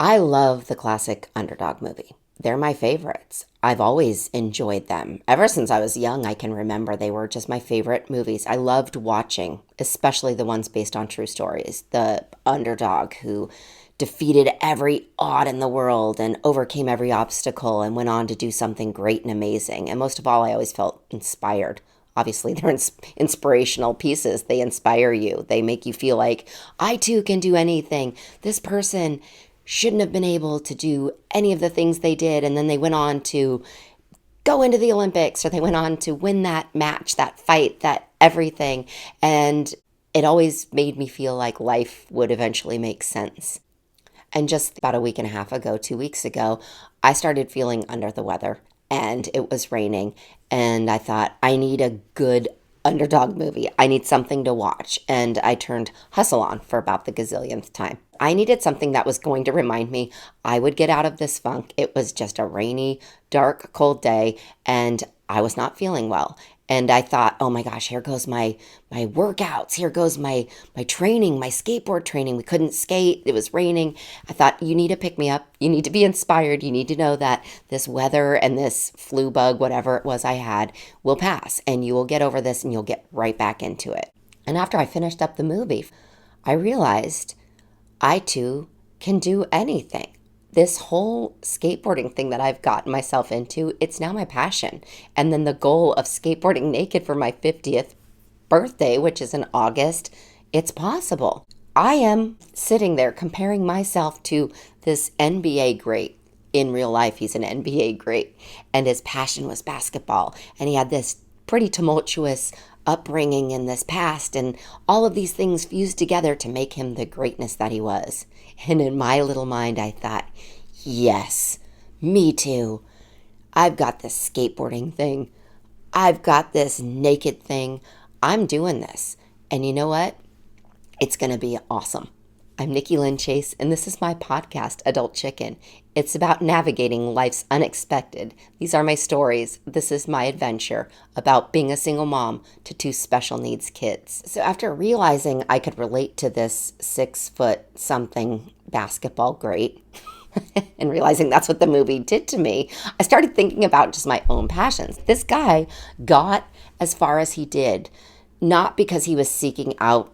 I love the classic underdog movie. They're my favorites. I've always enjoyed them. Ever since I was young, I can remember they were just my favorite movies. I loved watching, especially the ones based on true stories. The underdog who defeated every odd in the world and overcame every obstacle and went on to do something great and amazing. And most of all, I always felt inspired. Obviously, they're inspirational pieces. They inspire you. They make you feel like I too can do anything. This person shouldn't have been able to do any of the things they did. And then they went on to go into the Olympics, or they went on to win that match, that fight, that everything. And it always made me feel like life would eventually make sense. And just about a week and a half ago, 2 weeks ago, I started feeling under the weather and it was raining. And I thought, I need a good underdog movie. I need something to watch. And I turned Hustle on for about the gazillionth time. I needed something that was going to remind me I would get out of this funk. It was just a rainy, dark, cold day, and I was not feeling well. And I thought, oh my gosh, here goes my workouts. Here goes my training, my skateboard training. We couldn't skate. It was raining. I thought, you need to pick me up. You need to be inspired. You need to know that this weather and this flu bug, whatever it was I had, will pass. And you will get over this and you'll get right back into it. And after I finished up the movie, I realized I too can do anything. This whole skateboarding thing that I've gotten myself into, it's now my passion. And then the goal of skateboarding naked for my 50th birthday, which is in August, it's possible. I am sitting there comparing myself to this NBA great. In real life, he's an NBA great, and his passion was basketball. And he had this pretty tumultuous upbringing in this past, and all of these things fused together to make him the greatness that he was. And in my little mind, I thought, yes, me too. I've got this skateboarding thing. I've got this naked thing. I'm doing this. And you know what? It's going to be awesome. I'm Nikki Lynn Chase, and this is my podcast, Adult Chicken. It's about navigating life's unexpected. These are my stories. This is my adventure about being a single mom to two special needs kids. So after realizing I could relate to this 6 foot something basketball great, and realizing that's what the movie did to me, I started thinking about just my own passions. This guy got as far as he did, not because he was seeking out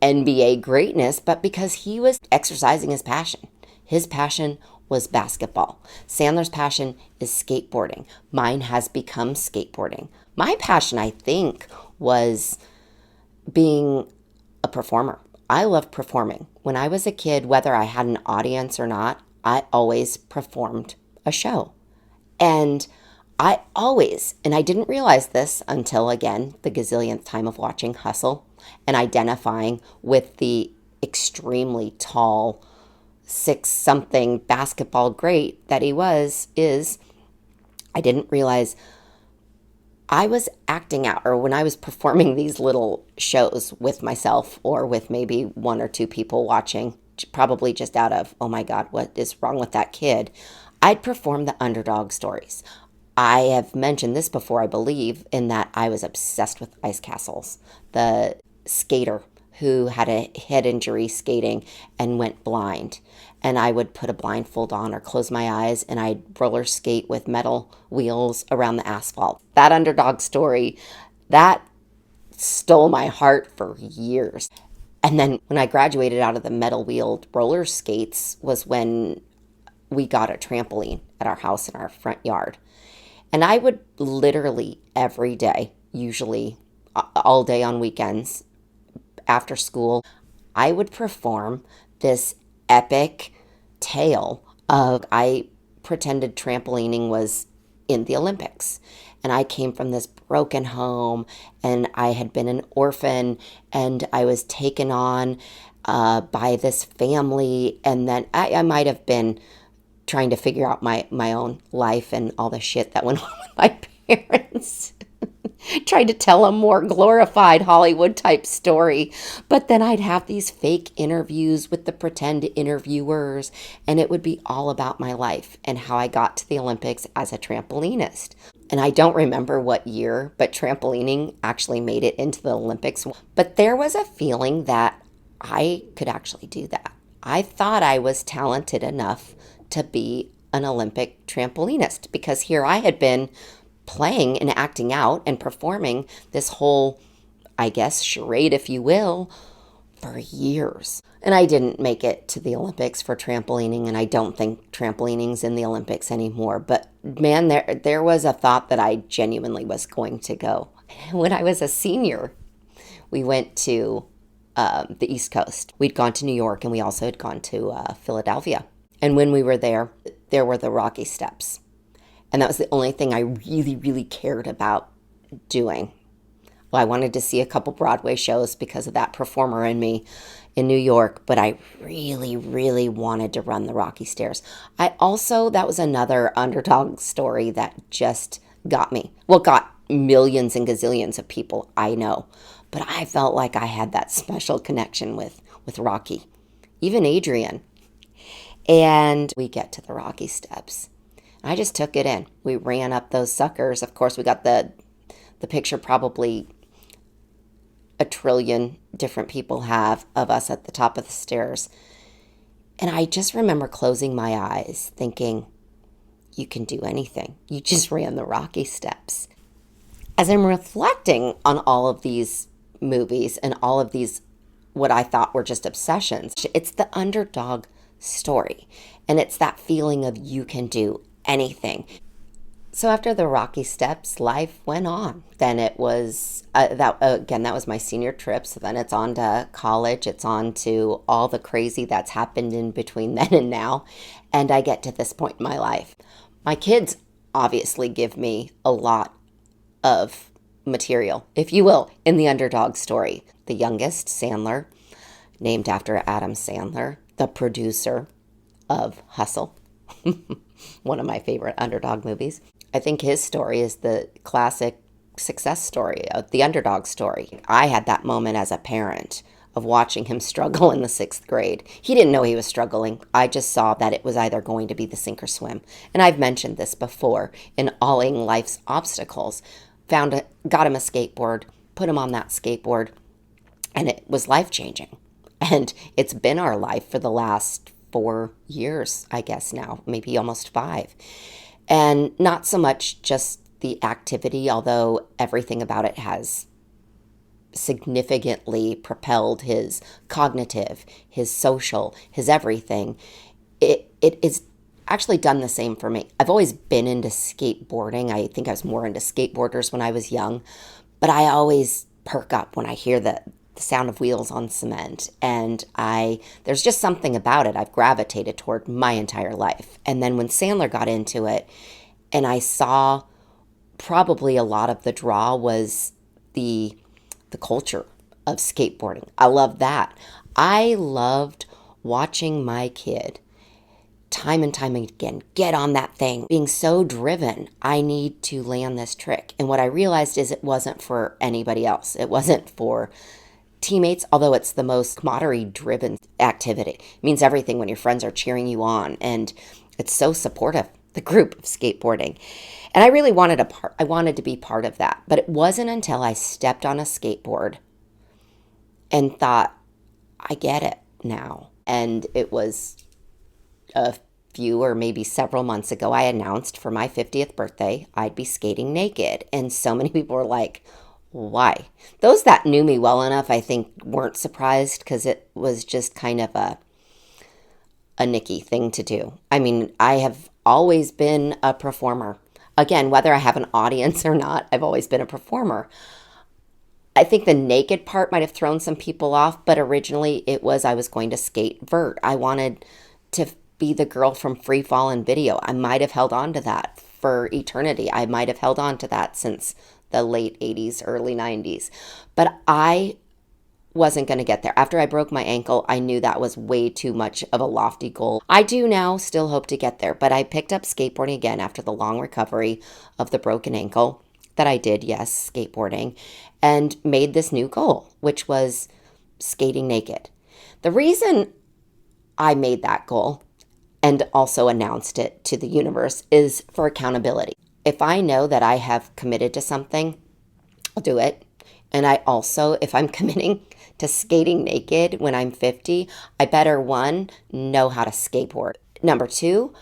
NBA greatness, but because he was exercising his passion. His passion was basketball. Sandler's passion is skateboarding. Mine has become skateboarding. My passion, I think, was being a performer. I loved performing. When I was a kid, whether I had an audience or not, I always performed a show. And I didn't realize this until, again, the gazillionth time of watching Hustle and identifying with the extremely tall, 6-something basketball great that he is, I didn't realize I was acting out, or when I was performing these little shows with myself or with maybe one or two people watching, probably just out of, oh my God, what is wrong with that kid? I'd perform the underdog stories. I have mentioned this before, I believe, in that I was obsessed with ice castles. The skater who had a head injury skating and went blind. And I would put a blindfold on or close my eyes, and I'd roller skate with metal wheels around the asphalt. That underdog story, that stole my heart for years. And then when I graduated out of the metal wheeled roller skates was when we got a trampoline at our house in our front yard. And I would literally every day, usually all day on weekends, after school, I would perform this epic tale of I pretended trampolining was in the Olympics. And I came from this broken home, and I had been an orphan, and I was taken on by this family. And then I might have been trying to figure out my own life and all the shit that went on with my parents. Tried to tell a more glorified Hollywood type story. But then I'd have these fake interviews with the pretend interviewers, and it would be all about my life and how I got to the Olympics as a trampolinist. And I don't remember what year, but trampolining actually made it into the Olympics. But there was a feeling that I could actually do that. I thought I was talented enough to be an Olympic trampolinist because here I had been playing and acting out and performing this whole, I guess, charade, if you will, for years. And I didn't make it to the Olympics for trampolining, and I don't think trampolining's in the Olympics anymore. But man, there was a thought that I genuinely was going to go. When I was a senior, we went to the East Coast. We'd gone to New York, and we also had gone to Philadelphia. And when we were there, there were the Rocky Steps. And that was the only thing I really, really cared about doing. Well, I wanted to see a couple Broadway shows because of that performer in me in New York, but I really, really wanted to run the Rocky Stairs. That was another underdog story that just got me. Well, got millions and gazillions of people, I know. But I felt like I had that special connection with Rocky, even Adrian. And we get to the Rocky Steps. I just took it in. We ran up those suckers. Of course, we got the picture probably a trillion different people have of us at the top of the stairs. And I just remember closing my eyes thinking, you can do anything. You just ran the Rocky Steps. As I'm reflecting on all of these movies and all of these, what I thought were just obsessions, it's the underdog story. And it's that feeling of you can do anything. So after the Rocky Steps, life went on. Then it was, that was my senior trip. So then it's on to college. It's on to all the crazy that's happened in between then and now. And I get to this point in my life. My kids obviously give me a lot of material, if you will, in the underdog story. The youngest, Sandler, named after Adam Sandler, the producer of Hustle, one of my favorite underdog movies. I think his story is the classic success story, the underdog story. I had that moment as a parent of watching him struggle in the 6th grade. He didn't know he was struggling. I just saw that it was either going to be the sink or swim. And I've mentioned this before in Alling Life's Obstacles. Got him a skateboard, put him on that skateboard, and it was life-changing. And it's been our life for the last 4 years, I guess now, maybe almost 5. And not so much just the activity, although everything about it has significantly propelled his cognitive, his social, his everything. It is actually done the same for me. I've always been into skateboarding. I think I was more into skateboarders when I was young, but I always perk up when I hear the sound of wheels on cement. And there's just something about it I've gravitated toward my entire life. And then when Sandler got into it, and I saw probably a lot of the draw was the culture of skateboarding. I loved that. I loved watching my kid time and time again get on that thing, being so driven. I need to land this trick. And what I realized is it wasn't for anybody else. It wasn't for teammates, although it's the most camaraderie-driven activity. It means everything when your friends are cheering you on, and it's so supportive, the group of skateboarding. And I really wanted I wanted to be part of that. But it wasn't until I stepped on a skateboard and thought, I get it now. And it was a few or maybe several months ago, I announced for my 50th birthday, I'd be skating naked. And so many people were like, why? Those that knew me well enough, I think, weren't surprised because it was just kind of a Nikki thing to do. I mean, I have always been a performer. Again, whether I have an audience or not, I've always been a performer. I think the naked part might have thrown some people off, but originally it was I was going to skate vert. I wanted to be the girl from Free Fall in video. I might have held on to that for eternity. I might have held on to that since the late 80s, early 90s. But I wasn't going to get there. After I broke my ankle, I knew that was way too much of a lofty goal. I do now still hope to get there, but I picked up skateboarding again after the long recovery of the broken ankle that I did, yes, skateboarding, and made this new goal, which was skating naked. The reason I made that goal and also announced it to the universe is for accountability. If I know that I have committed to something, I'll do it. And I also, if I'm committing to skating naked when I'm 50, I better one, know how to skateboard. Number two,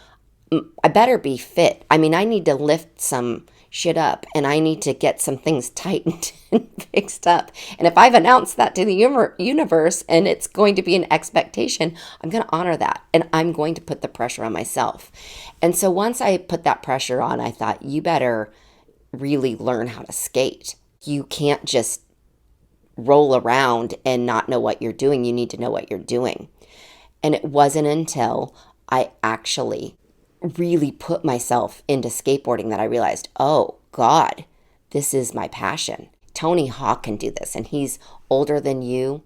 I better be fit. I mean, I need to lift some shit up and I need to get some things tightened and fixed up. And if I've announced that to the universe and it's going to be an expectation, I'm going to honor that and I'm going to put the pressure on myself. And so once I put that pressure on, I thought, you better really learn how to skate. You can't just roll around and not know what you're doing. You need to know what you're doing. And it wasn't until I actually really put myself into skateboarding that I realized, oh God, this is my passion. Tony Hawk can do this, and he's older than you,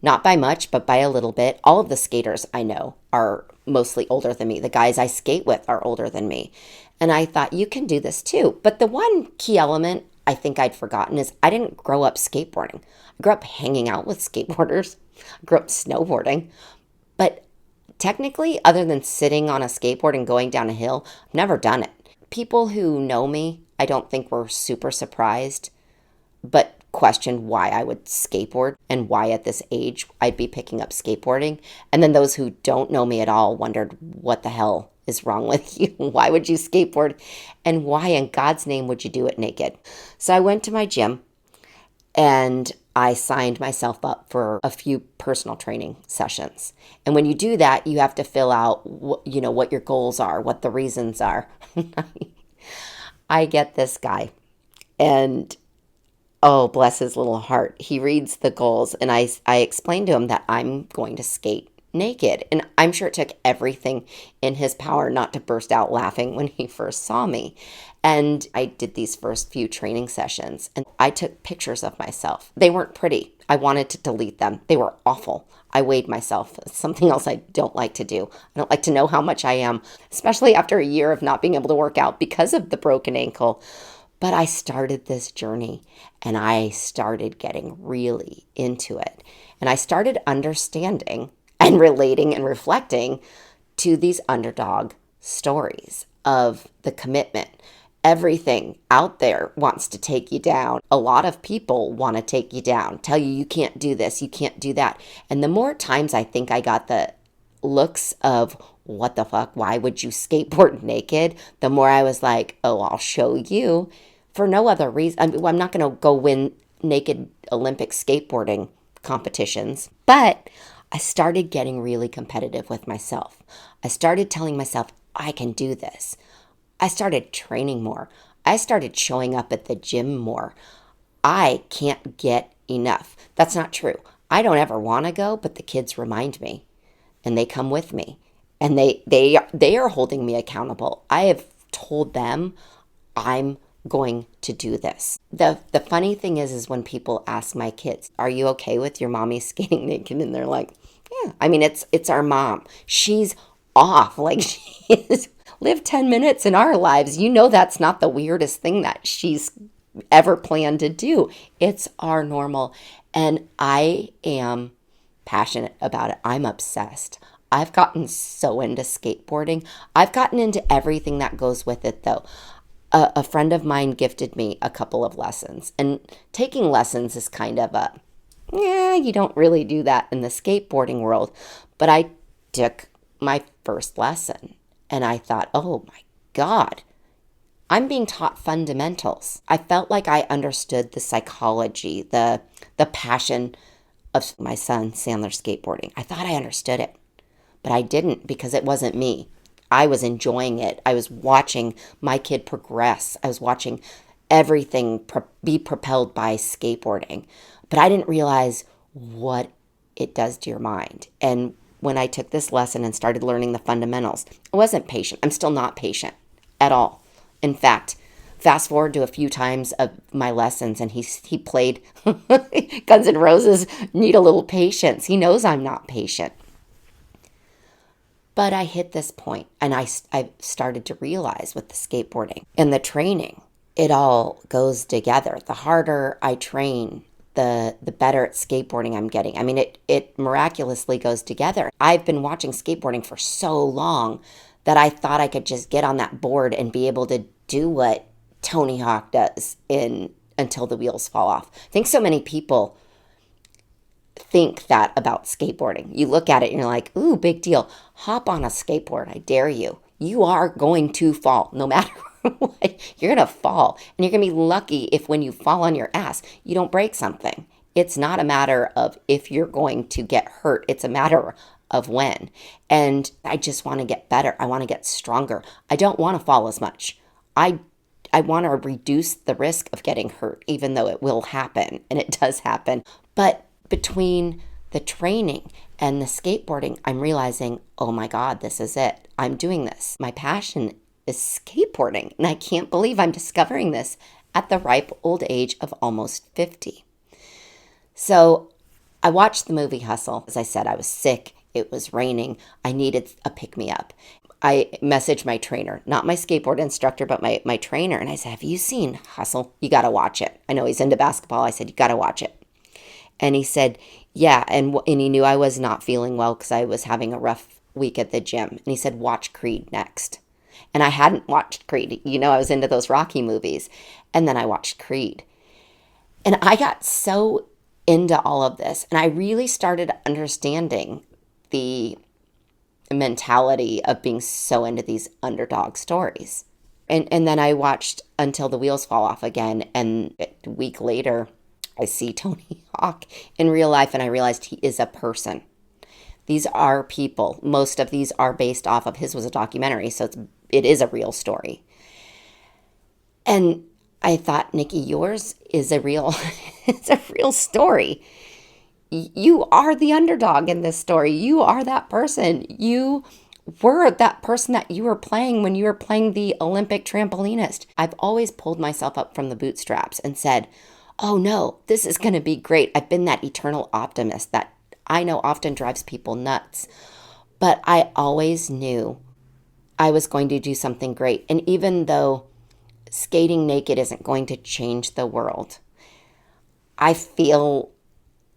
not by much, but by a little bit. All of the skaters I know are mostly older than me. The guys I skate with are older than me. And I thought, you can do this too. But the one key element I think I'd forgotten is I didn't grow up skateboarding. I grew up hanging out with skateboarders. I grew up snowboarding. But technically, other than sitting on a skateboard and going down a hill, I've never done it. People who know me, I don't think were super surprised, but questioned why I would skateboard and why at this age I'd be picking up skateboarding. And then those who don't know me at all wondered, what the hell is wrong with you? Why would you skateboard? And why in God's name would you do it naked? So I went to my gym and I signed myself up for a few personal training sessions. And when you do that, you have to fill out, what your goals are, what the reasons are. I get this guy and oh, bless his little heart. He reads the goals and I explained to him that I'm going to skate naked. And I'm sure it took everything in his power not to burst out laughing when he first saw me. And I did these first few training sessions and I took pictures of myself. They weren't pretty. I wanted to delete them. They were awful. I weighed myself. It's something else I don't like to do. I don't like to know how much I am, especially after a year of not being able to work out because of the broken ankle. But I started this journey and I started getting really into it. And I started understanding and relating and reflecting to these underdog stories of the commitment. Everything out there wants to take you down. A lot of people want to take you down, tell you can't do this, you can't do that. And the more times I think I got the looks of, what the fuck, why would you skateboard naked? The more I was like, oh, I'll show you. For no other reason. I'm not going to go win naked Olympic skateboarding competitions, but I started getting really competitive with myself. I started telling myself, I can do this. I started training more. I started showing up at the gym more. I can't get enough. That's not true. I don't ever want to go, but the kids remind me and they come with me and they are holding me accountable. I have told them I'm going to do this. The funny thing is when people ask my kids, are you okay with your mommy skating naked? And they're like, yeah. I mean, it's our mom. She's off. Like, she is lived 10 minutes in our lives. That's not the weirdest thing that she's ever planned to do. It's our normal. And I am passionate about it. I'm obsessed. I've gotten so into skateboarding. I've gotten into everything that goes with it, though. A friend of mine gifted me a couple of lessons. And taking lessons is kind of you don't really do that in the skateboarding world. But I took my first lesson and I thought, oh my God, I'm being taught fundamentals. I felt like I understood the psychology, the passion of my son Sandler skateboarding. I thought I understood it, but I didn't because it wasn't me. I was enjoying it. I was watching my kid progress. I was watching everything be propelled by skateboarding. But I didn't realize what it does to your mind. And when I took this lesson and started learning the fundamentals, I wasn't patient. I'm still not patient at all. In fact, fast forward to a few times of my lessons and he played Guns N' Roses, Need a Little Patience. He knows I'm not patient. But I hit this point and I started to realize with the skateboarding and the training, it all goes together. The harder I train, the better at skateboarding I'm getting. I mean, it miraculously goes together. I've been watching skateboarding for so long that I thought I could just get on that board and be able to do what Tony Hawk does in until the wheels fall off. I think so many people think that about skateboarding. You look at it and you're like, ooh, big deal. Hop on a skateboard. I dare you. You are going to fall no matter what. You're going to fall. And you're going to be lucky if when you fall on your ass, you don't break something. It's not a matter of if you're going to get hurt. It's a matter of when. And I just want to get better. I want to get stronger. I don't want to fall as much. I want to reduce the risk of getting hurt, even though it will happen, and it does happen. But between the training and the skateboarding, I'm realizing, oh my God, this is it. I'm doing this. My passion is skateboarding, and I can't believe I'm discovering this at the ripe old age of almost 50. So I watched the movie Hustle. As I said, I was sick. It was raining. I needed a pick-me-up. I messaged my trainer, not my skateboard instructor, but my trainer. And I said, have you seen Hustle? You got to watch it. I know he's into basketball. I said, you got to watch it. And he said, yeah. And he knew I was not feeling well because I was having a rough week at the gym. And he said, watch Creed next. And I hadn't watched Creed. You know, I was into those Rocky movies. And then I watched Creed. And I got so into all of this. And I really started understanding the mentality of being so into these underdog stories. And then I watched Until the Wheels Fall Off again. And a week later, I see Tony Hawk in real life, and I realized he is a person. These are people. Most of these are based off of, his was a documentary, so it is a real story. And I thought, Nikki, yours is a real, it's a real story. You are the underdog in this story. You are that person. You were that person that you were playing when you were playing the Olympic trampolinist. I've always pulled myself up from the bootstraps and said, oh no, this is going to be great. I've been that eternal optimist that I know often drives people nuts. But I always knew I was going to do something great. And even though skating naked isn't going to change the world, I feel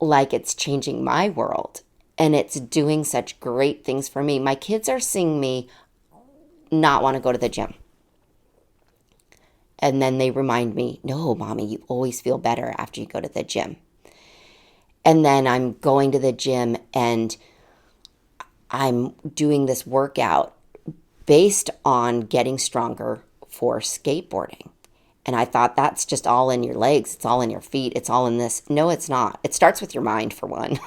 like it's changing my world, and it's doing such great things for me. My kids are seeing me not want to go to the gym. And then they remind me, no, Mommy, you always feel better after you go to the gym. And then I'm going to the gym and I'm doing this workout based on getting stronger for skateboarding. And I thought, that's just all in your legs. It's all in your feet. It's all in this. No, it's not. It starts with your mind, for one.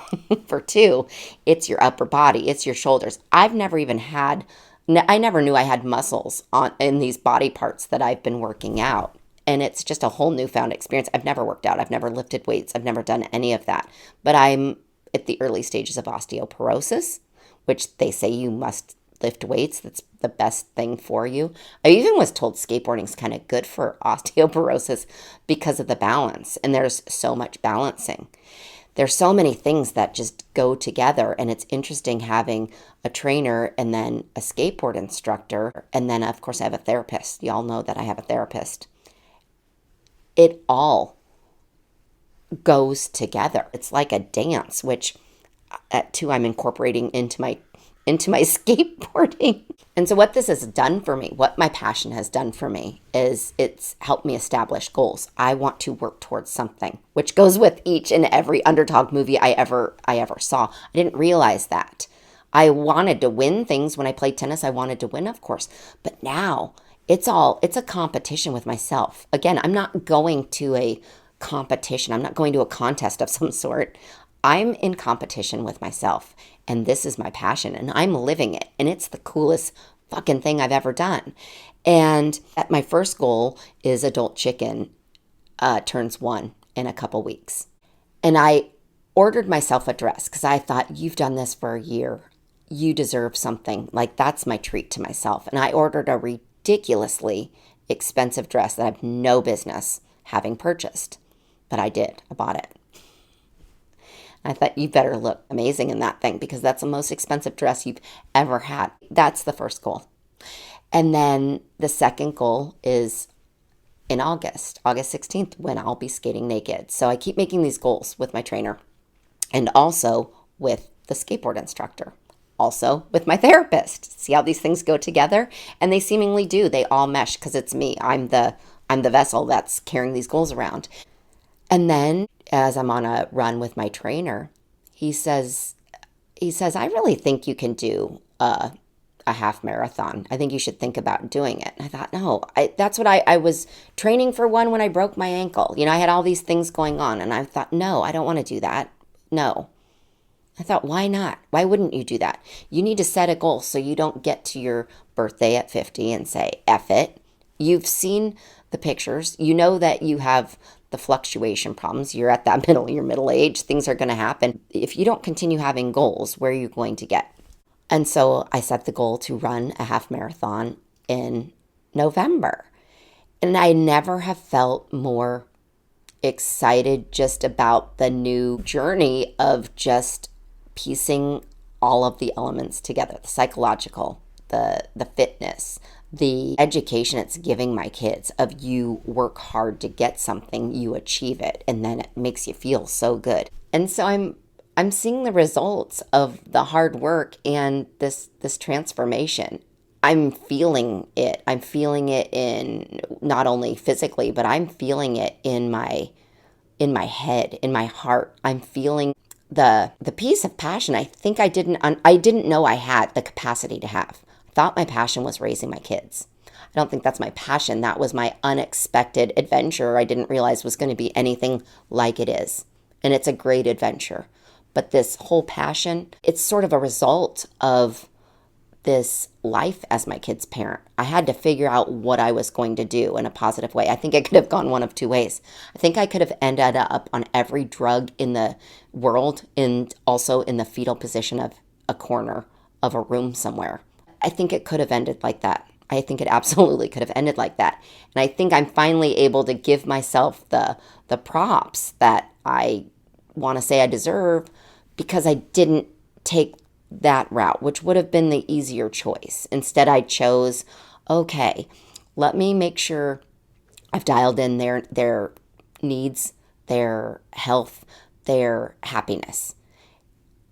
For two, it's your upper body. It's your shoulders. I never knew I had muscles in these body parts that I've been working out. And it's just a whole newfound experience. I've never worked out. I've never lifted weights. I've never done any of that. But I'm at the early stages of osteoporosis, which they say you must lift weights. That's the best thing for you. I even was told skateboarding is kind of good for osteoporosis because of the balance. And there's so much balancing. There's so many things that just go together. And it's interesting having a trainer and then a skateboard instructor. And then, of course, I have a therapist. Y'all know that I have a therapist. It all goes together. It's like a dance, which I'm incorporating into my skateboarding. And so what this has done for me, what my passion has done for me, is it's helped me establish goals. I want to work towards something, which goes with each and every underdog movie I ever saw. I didn't realize that. I wanted to win things when I played tennis. I wanted to win, of course. But now it's a competition with myself. Again, I'm not going to a competition. I'm not going to a contest of some sort. I'm in competition with myself, and this is my passion, and I'm living it, and it's the coolest fucking thing I've ever done. And my first goal is Adult Chicken turns 1 in a couple weeks. And I ordered myself a dress because I thought, you've done this for a year. You deserve something. Like, that's my treat to myself. And I ordered a ridiculously expensive dress that I have no business having purchased. But I did. I bought it. I thought, you better look amazing in that thing because that's the most expensive dress you've ever had. That's the first goal. And then the second goal is in August 16th, when I'll be skating naked. So I keep making these goals with my trainer and also with the skateboard instructor, also with my therapist. See how these things go together? And they seemingly do. They all mesh because it's me. I'm the I'm the vessel that's carrying these goals around. And then as I'm on a run with my trainer, he says, I really think you can do a half marathon. I think you should think about doing it. And I thought, no, that's what I was training for one when I broke my ankle. I had all these things going on, and I thought, no, I don't want to do that. No. I thought, why not? Why wouldn't you do that? You need to set a goal so you don't get to your birthday at 50 and say, F it. You've seen the pictures. You know that you have the fluctuation problems. You're at that your middle age. Things are going to happen. If you don't continue having goals, where are you going to get? And so I set the goal to run a half marathon in November. And I never have felt more excited just about the new journey of just piecing all of the elements together, the psychological, the fitness, the education it's giving my kids of you work hard to get something, you achieve it, and then it makes you feel so good. And so I'm seeing the results of the hard work and this transformation. I'm feeling it. I'm feeling it in not only physically, but I'm feeling it in my head, in my heart. I'm feeling the piece of passion I think I didn't know I had the capacity to have. I thought my passion was raising my kids. I don't think that's my passion. That was my unexpected adventure I didn't realize was going to be anything like it is. And it's a great adventure. But this whole passion, it's sort of a result of this life as my kid's parent. I had to figure out what I was going to do in a positive way. I think I could have gone one of two ways. I think I could have ended up on every drug in the world and also in the fetal position of a corner of a room somewhere. I think it could have ended like that. I think it absolutely could have ended like that. And I think I'm finally able to give myself the props that I want to say I deserve because I didn't take that route, which would have been the easier choice. Instead, I chose, okay, let me make sure I've dialed in their needs, their health, their happiness.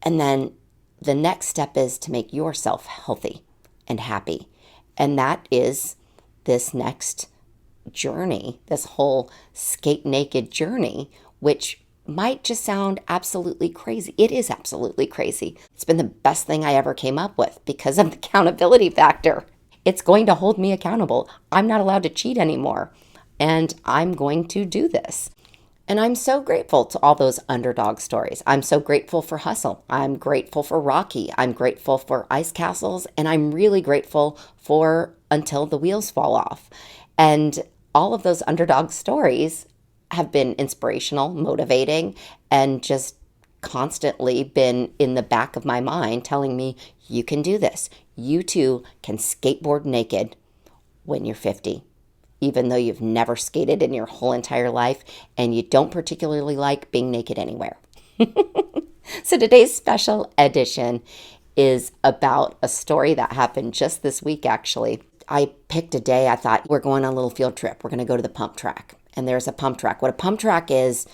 And then the next step is to make yourself healthy and happy. And that is this next journey, this whole skate naked journey, which might just sound absolutely crazy. It is absolutely crazy. It's been the best thing I ever came up with because of the accountability factor. It's going to hold me accountable. I'm not allowed to cheat anymore, and I'm going to do this. And I'm so grateful to all those underdog stories. I'm so grateful for Hustle. I'm grateful for Rocky. I'm grateful for Ice Castles, and I'm really grateful for Until the Wheels Fall Off. And all of those underdog stories have been inspirational, motivating, and just constantly been in the back of my mind telling me, you can do this. You too can skateboard naked when you're 50, even though you've never skated in your whole entire life and you don't particularly like being naked anywhere. So today's special edition is about a story that happened just this week, actually. I picked a day. I thought, we're going on a little field trip. We're going to go to the pump track. And there's a pump track. What a pump track is,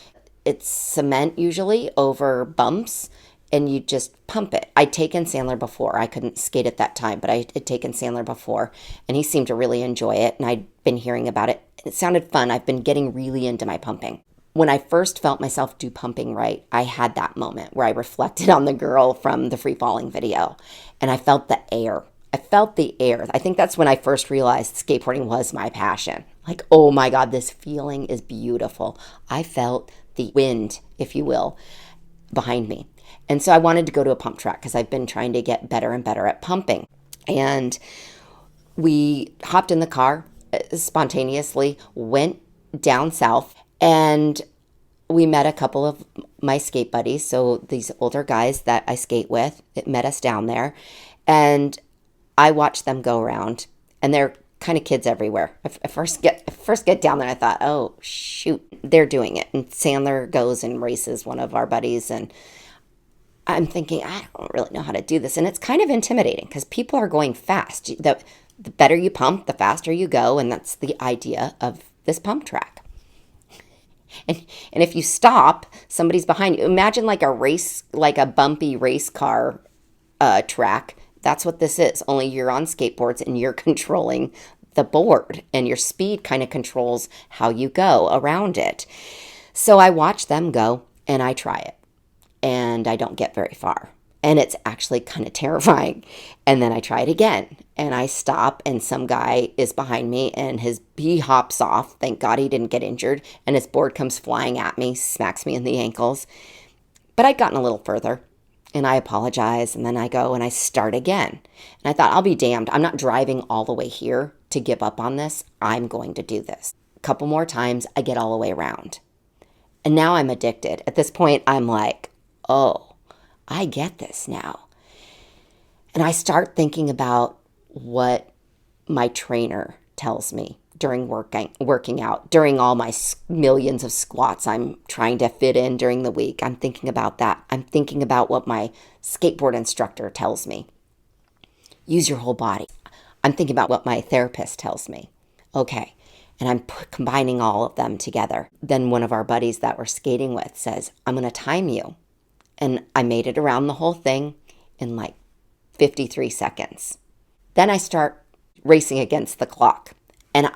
it's cement usually over bumps, and you just pump it. I'd taken Sandler before. I couldn't skate at that time, but I had taken Sandler before, and he seemed to really enjoy it, and I'd been hearing about it. It sounded fun. I've been getting really into my pumping. When I first felt myself do pumping right, I had that moment where I reflected on the girl from the free falling video, and I felt the air. I felt the air. I think that's when I first realized skateboarding was my passion. Like, oh my God, this feeling is beautiful. I felt the wind, if you will, behind me. And so I wanted to go to a pump track because I've been trying to get better and better at pumping. And we hopped in the car spontaneously, went down south, and we met a couple of my skate buddies. So these older guys that I skate with, it met us down there. And I watched them go around, and they're kind of kids everywhere. I first get down there, I thought, oh, shoot, they're doing it. And Sandler goes and races one of our buddies, and I'm thinking, I don't really know how to do this. And it's kind of intimidating because people are going fast. The better you pump, the faster you go, and that's the idea of this pump track. And if you stop, somebody's behind you. Imagine like a race, like a bumpy race car track. That's what this is, only you're on skateboards and you're controlling the board, and your speed kind of controls how you go around it. So I watch them go and I try it, and I don't get very far. And it's actually kind of terrifying. And then I try it again and I stop, and some guy is behind me and he hops off. Thank God he didn't get injured. And his board comes flying at me, smacks me in the ankles. But I'd gotten a little further and I apologize. And then I go and I start again. And I thought, I'll be damned. I'm not driving all the way here to give up on this. I'm going to do this. A couple more times, I get all the way around. And now I'm addicted. At this point, I'm like, oh, I get this now. And I start thinking about what my trainer tells me during working out, during all my millions of squats I'm trying to fit in during the week. I'm thinking about that. I'm thinking about what my skateboard instructor tells me. Use your whole body. I'm thinking about what my therapist tells me. Okay. And I'm combining all of them together. Then one of our buddies that we're skating with says, I'm going to time you. And I made it around the whole thing in like 53 seconds. Then I start racing against the clock. And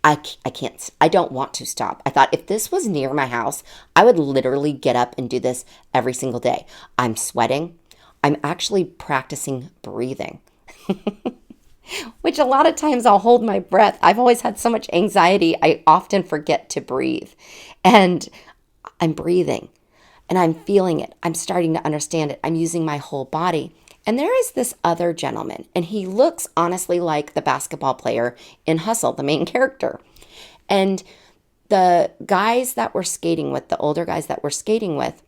I can't, I don't want to stop. I thought if this was near my house, I would literally get up and do this every single day. I'm sweating. I'm actually practicing breathing, which a lot of times I'll hold my breath. I've always had so much anxiety. I often forget to breathe, and I'm breathing and I'm feeling it. I'm starting to understand it. I'm using my whole body. And there is this other gentleman, and he looks honestly like the basketball player in Hustle, the main character. And the guys that we're skating with, the older guys that we're skating with,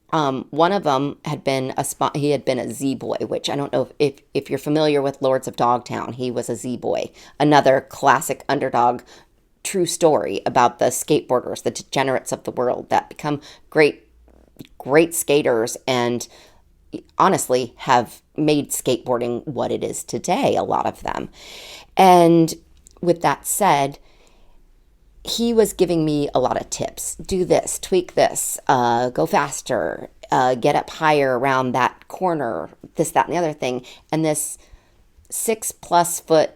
one of them had been he had been a Z-boy, which I don't know if you're familiar with Lords of Dogtown. He was a Z-boy, another classic underdog true story about the skateboarders, the degenerates of the world that become great skaters and honestly have made skateboarding what it is today, a lot of them. And with that said, he was giving me a lot of tips. Do this, tweak this, go faster, get up higher around that corner, this, that, and the other thing. And this 6+ foot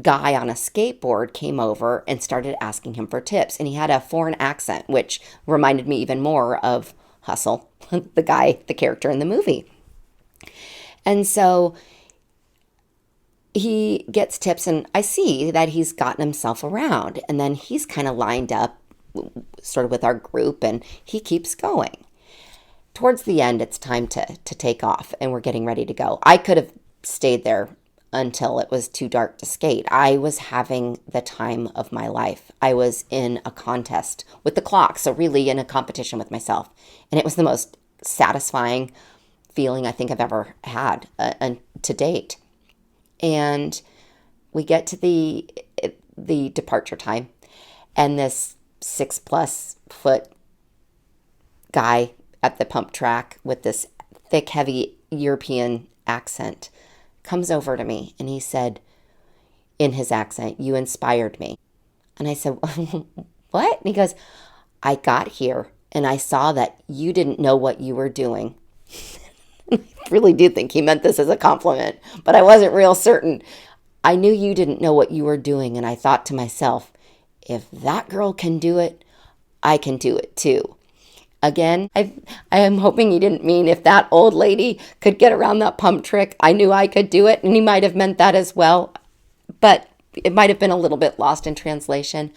guy on a skateboard came over and started asking him for tips. And he had a foreign accent, which reminded me even more of Hustle, the character in the movie. And so he gets tips, and I see that he's gotten himself around, and then he's kind of lined up sort of with our group, and he keeps going. Towards the end, it's time to take off, and we're getting ready to go. I could have stayed there until it was too dark to skate. I was having the time of my life. I was in a contest with the clock, so really in a competition with myself. And it was the most satisfying feeling I think I've ever had to date. And we get to the departure time, and this 6+ foot guy at the pump track with this thick, heavy European accent comes over to me, and he said in his accent, "You inspired me." And I said, "What?" And he goes, "I got here and I saw that you didn't know what you were doing." I really do think he meant this as a compliment, but I wasn't real certain. "I knew you didn't know what you were doing, and I thought to myself, if that girl can do it, I can do it too." Again, I am hoping he didn't mean if that old lady could get around that pump trick, I knew I could do it, and he might have meant that as well, but it might have been a little bit lost in translation.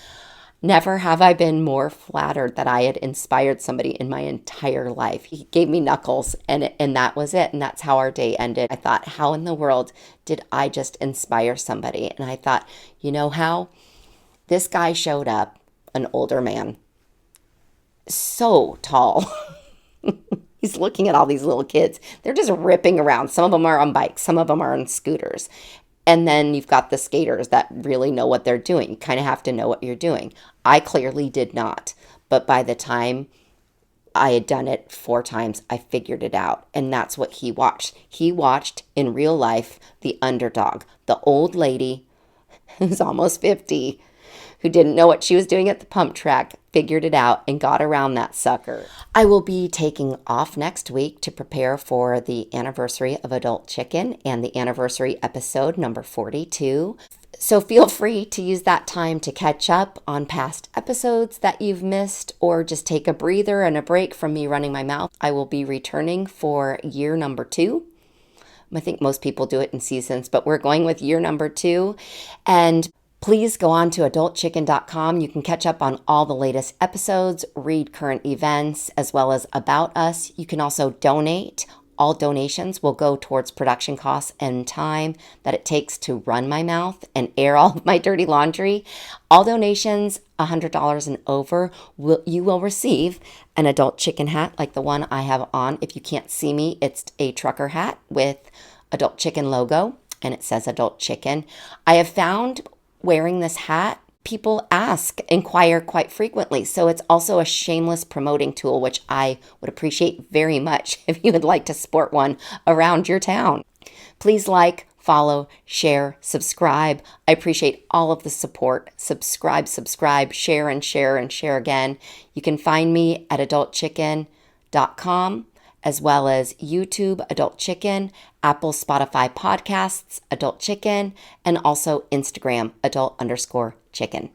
Never have I been more flattered that I had inspired somebody in my entire life. He gave me knuckles, and that was it, and that's how our day ended. I thought, how in the world did I just inspire somebody? And I thought, you know how? This guy showed up, an older man, so tall. He's looking at all these little kids. They're just ripping around. Some of them are on bikes. Some of them are on scooters. And then you've got the skaters that really know what they're doing. You kind of have to know what you're doing. I clearly did not. But by the time I had done it 4 times, I figured it out. And that's what he watched. He watched in real life the underdog, the old lady who's almost 50, who didn't know what she was doing at the pump track, figured it out, and got around that sucker. I will be taking off next week to prepare for the anniversary of Adult Chicken and the anniversary episode number 42. So feel free to use that time to catch up on past episodes that you've missed, or just take a breather and a break from me running my mouth. I will be returning for year number 2. I think most people do it in seasons, but we're going with year number 2. And please go on to adultchicken.com. You can catch up on all the latest episodes, read current events, as well as about us. You can also donate. All donations will go towards production costs and time that it takes to run my mouth and air all of my dirty laundry. All donations, $100 and over, you will receive an adult chicken hat like the one I have on. If you can't see me, it's a trucker hat with adult chicken logo, and it says adult chicken. I have found wearing this hat, people inquire quite frequently. So it's also a shameless promoting tool, which I would appreciate very much if you would like to sport one around your town. Please like, follow, share, subscribe. I appreciate all of the support. Subscribe, share, and share again. You can find me at adultchicken.com, as well as YouTube, Adult Chicken, Apple, Spotify podcasts, Adult Chicken, and also Instagram, adult_chicken.